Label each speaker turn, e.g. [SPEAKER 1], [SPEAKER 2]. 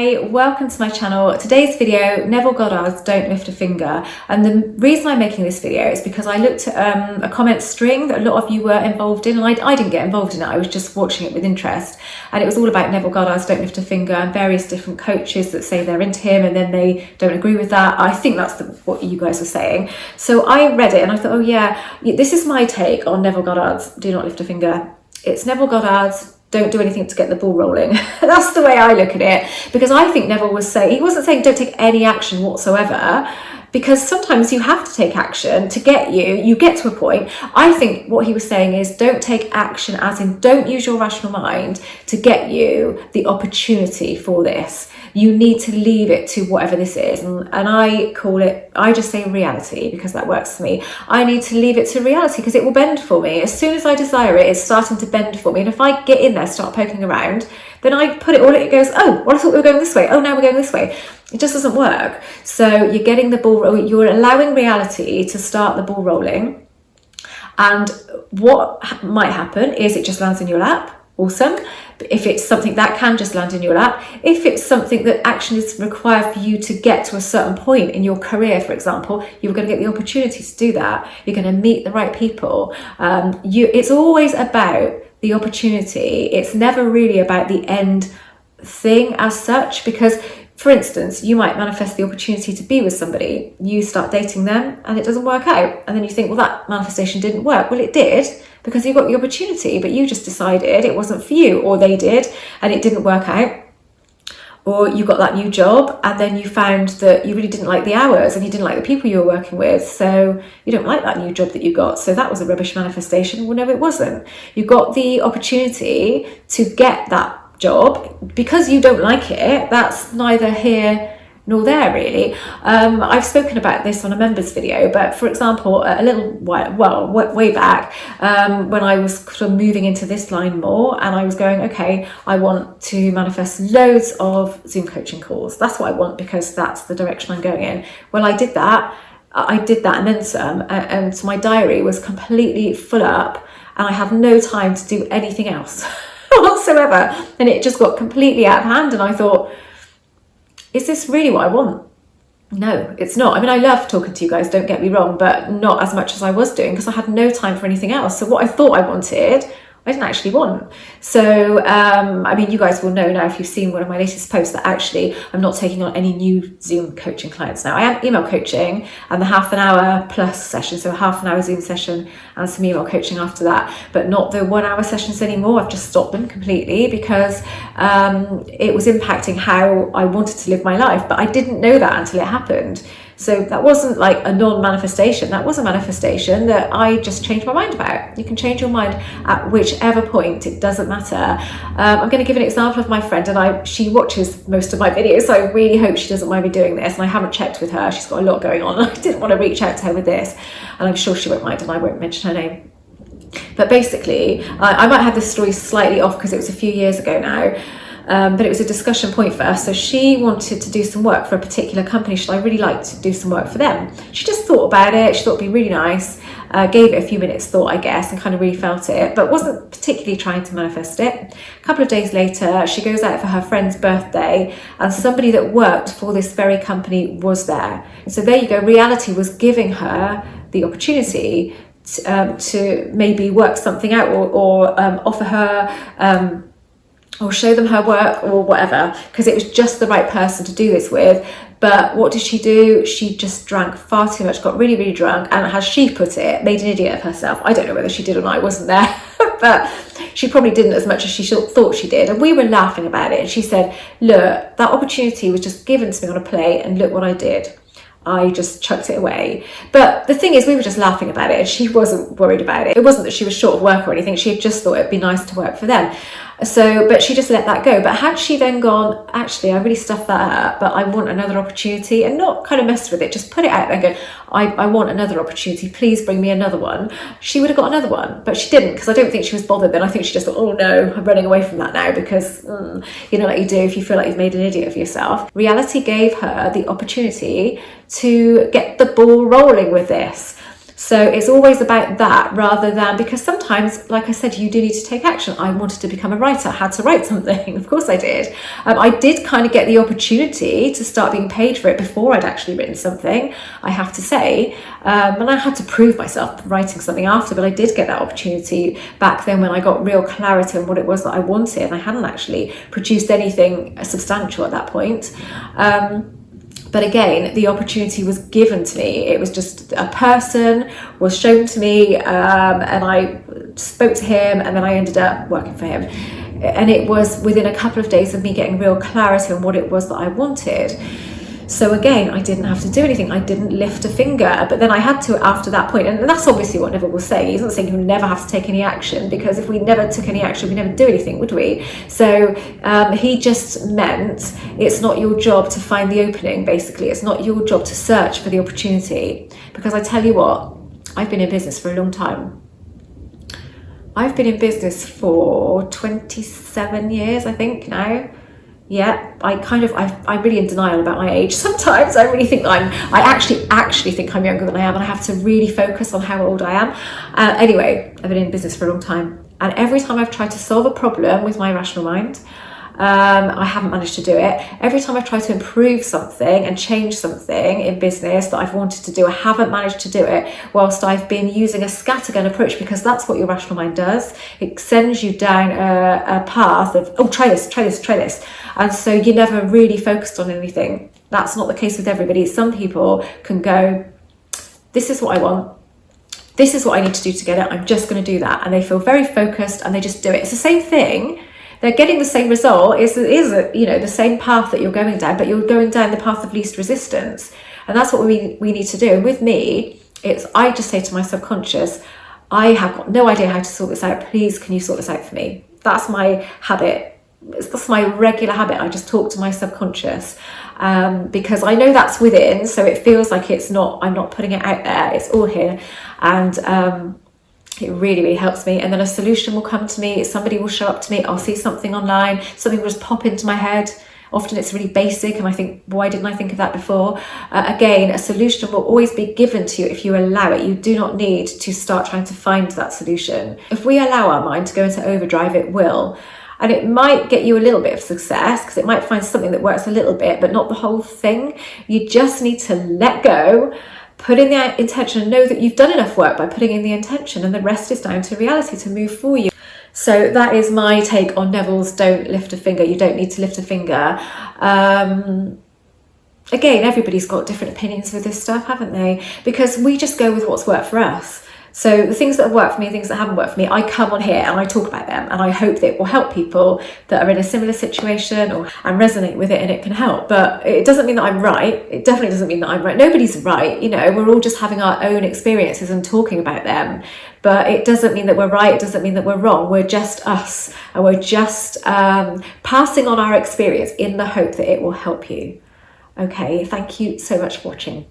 [SPEAKER 1] Hi, welcome to my channel. Today's video, Neville Goddard's Don't Lift a Finger. And the reason I'm making this video is because I looked at a comment string that a lot of you were involved in, and I didn't get involved in it, I was just watching it with interest. And it was all about Neville Goddard's Don't Lift a Finger and various different coaches that say they're into him and then they don't agree with that. I think that's what you guys were saying. So I read it and I thought, oh yeah, this is my take on Neville Goddard's Do Not Lift a Finger. It's Neville Goddard's don't do anything to get the ball rolling. That's the way I look at it, because I think Neville was saying, he wasn't saying don't take any action whatsoever, because sometimes you have to take action to get you get to a point. I think what he was saying is don't take action as in don't use your rational mind to get you the opportunity for this. You need to leave it to whatever this is. And I just say reality because that works for me. I need to leave it to reality because it will bend for me. As soon as I desire it, it's starting to bend for me. And if I get in there, start poking around, then I put it all, it goes, oh, well, I thought we were going this way. Oh, now we're going this way. It just doesn't work. So you're getting the ball, you're allowing reality to start the ball rolling. And what might happen is it just lands in your lap. Awesome. If it's something that can just land in your lap, if it's something that action is required for you to get to a certain point in your career, for example, you're going to get the opportunity to do that. You're going to meet the right people. It's always about the opportunity. It's never really about the end thing as such, because for instance, you might manifest the opportunity to be with somebody, you start dating them and it doesn't work out, and then you think, well, that manifestation didn't work. Well, it did, because you got the opportunity, but you just decided it wasn't for you, or they did and it didn't work out. Or you got that new job and then you found that you really didn't like the hours and you didn't like the people you were working with, so you don't like that new job that you got, so that was a rubbish manifestation. Well, no, it wasn't. You got the opportunity to get that job because you don't like it. That's neither here nor there, really. I've spoken about this on a members video, but for example, a little while, way back, when I was sort of moving into this line more, and I was going, okay, I want to manifest loads of Zoom coaching calls. That's what I want because that's the direction I'm going in. Well, I did that and then some, and my diary was completely full up and I had no time to do anything else whatsoever, and it just got completely out of hand. And I thought, is this really what I want? No, it's not. I mean, I love talking to you guys, don't get me wrong, but not as much as I was doing because I had no time for anything else. So what I thought I wanted, I didn't actually want. So, I mean, you guys will know now if you've seen one of my latest posts that actually I'm not taking on any new Zoom coaching clients now. I am email coaching and the half an hour plus session, so a half an hour Zoom session and some email coaching after that, but not the 1 hour sessions anymore. I've just stopped them completely because it was impacting how I wanted to live my life, but I didn't know that until it happened. So that wasn't like a non-manifestation, that was a manifestation that I just changed my mind about. You can change your mind at whichever point, it doesn't matter. I'm going to give an example of my friend, and she watches most of my videos, so I really hope she doesn't mind me doing this, and I haven't checked with her, she's got a lot going on. I didn't want to reach out to her with this, and I'm sure she won't mind, and I won't mention her name. But basically, I might have this story slightly off because it was a few years ago now. But it was a discussion point for us. So she wanted to do some work for a particular company. I'd really like to do some work for them. She just thought about it. She thought it'd be really nice. Gave it a few minutes thought, I guess, and kind of really felt it, but wasn't particularly trying to manifest it. A couple of days later, she goes out for her friend's birthday, and somebody that worked for this very company was there. So there you go. Reality was giving her the opportunity to maybe work something out or offer her or show them her work or whatever, because it was just the right person to do this with. But what did she do? She just drank far too much, got really, really drunk, and as she put it, made an idiot of herself. I don't know whether she did or not, I wasn't there, but she probably didn't as much as she thought she did. And we were laughing about it, and she said, look, that opportunity was just given to me on a plate, and look what I did. I just chucked it away. But the thing is, we were just laughing about it and she wasn't worried about it. It wasn't that she was short of work or anything. She had just thought it'd be nice to work for them. So, but she just let that go. But had she then gone, actually, I really stuffed that up, but I want another opportunity, and not kind of messed with it, just put it out there and go, I want another opportunity, please bring me another one. She would have got another one, but she didn't, because I don't think she was bothered then. I think she just thought, oh no, I'm running away from that now, because you know, like you do if you feel like you've made an idiot of yourself. Reality gave her the opportunity to get the ball rolling with this. So it's always about that rather than, because sometimes, like I said, you do need to take action. I wanted to become a writer, I had to write something. Of course I did. I did kind of get the opportunity to start being paid for it before I'd actually written something, I have to say. And I had to prove myself writing something after, but I did get that opportunity back then when I got real clarity on what it was that I wanted. I hadn't actually produced anything substantial at that point. But again, the opportunity was given to me. It was just a person was shown to me, and I spoke to him, and then I ended up working for him. And it was within a couple of days of me getting real clarity on what it was that I wanted. So again, I didn't have to do anything. I didn't lift a finger, but then I had to after that point. And that's obviously what Neville will say. He's not saying you never have to take any action, because if we never took any action, we never do anything, would we? So he just meant it's not your job to find the opening, basically. It's not your job to search for the opportunity. Because I tell you what, I've been in business for a long time. I've been in business for 27 years, I think, now. Yeah, I'm really in denial about my age. Sometimes I really think I actually think I'm younger than I am, and I have to really focus on how old I am. Anyway, I've been in business for a long time, and every time I've tried to solve a problem with my rational mind, I haven't managed to do it. Every time I've tried to improve something and change something in business that I've wanted to do, I haven't managed to do it whilst I've been using a scattergun approach, because that's what your rational mind does. It sends you down a path of, oh, try this. And so you're never really focused on anything. That's not the case with everybody. Some people can go, this is what I want. This is what I need to do to get it. I'm just going to do that. And they feel very focused and they just do it. It's the same thing. They're getting the same result. It is the same path that you're going down, but you're going down the path of least resistance. And that's what we need to do. And with me, I just say to my subconscious, I have got no idea how to sort this out. Please, can you sort this out for me? That's my habit. That's my regular habit. I just talk to my subconscious because I know that's within. So it feels like I'm not putting it out there. It's all here. And it really, really helps me. And then a solution will come to me. Somebody will show up to me. I'll see something online. Something will just pop into my head. Often it's really basic and I think, why didn't I think of that before? Again, a solution will always be given to you if you allow it. You do not need to start trying to find that solution. If we allow our mind to go into overdrive, it will. And it might get you a little bit of success because it might find something that works a little bit, but not the whole thing. You just need to let go, put in the intention, and know that you've done enough work by putting in the intention, and the rest is down to reality to move for you. So that is my take on Neville's don't lift a finger. You don't need to lift a finger. Again, everybody's got different opinions with this stuff, haven't they? Because we just go with what's worked for us. So the things that have worked for me, things that haven't worked for me, I come on here and I talk about them, and I hope that it will help people that are in a similar situation and resonate with it, and it can help. But it doesn't mean that I'm right. It definitely doesn't mean that I'm right. Nobody's right. We're all just having our own experiences and talking about them. But it doesn't mean that we're right. It doesn't mean that we're wrong. We're just us, and we're just passing on our experience in the hope that it will help you. Okay, thank you so much for watching.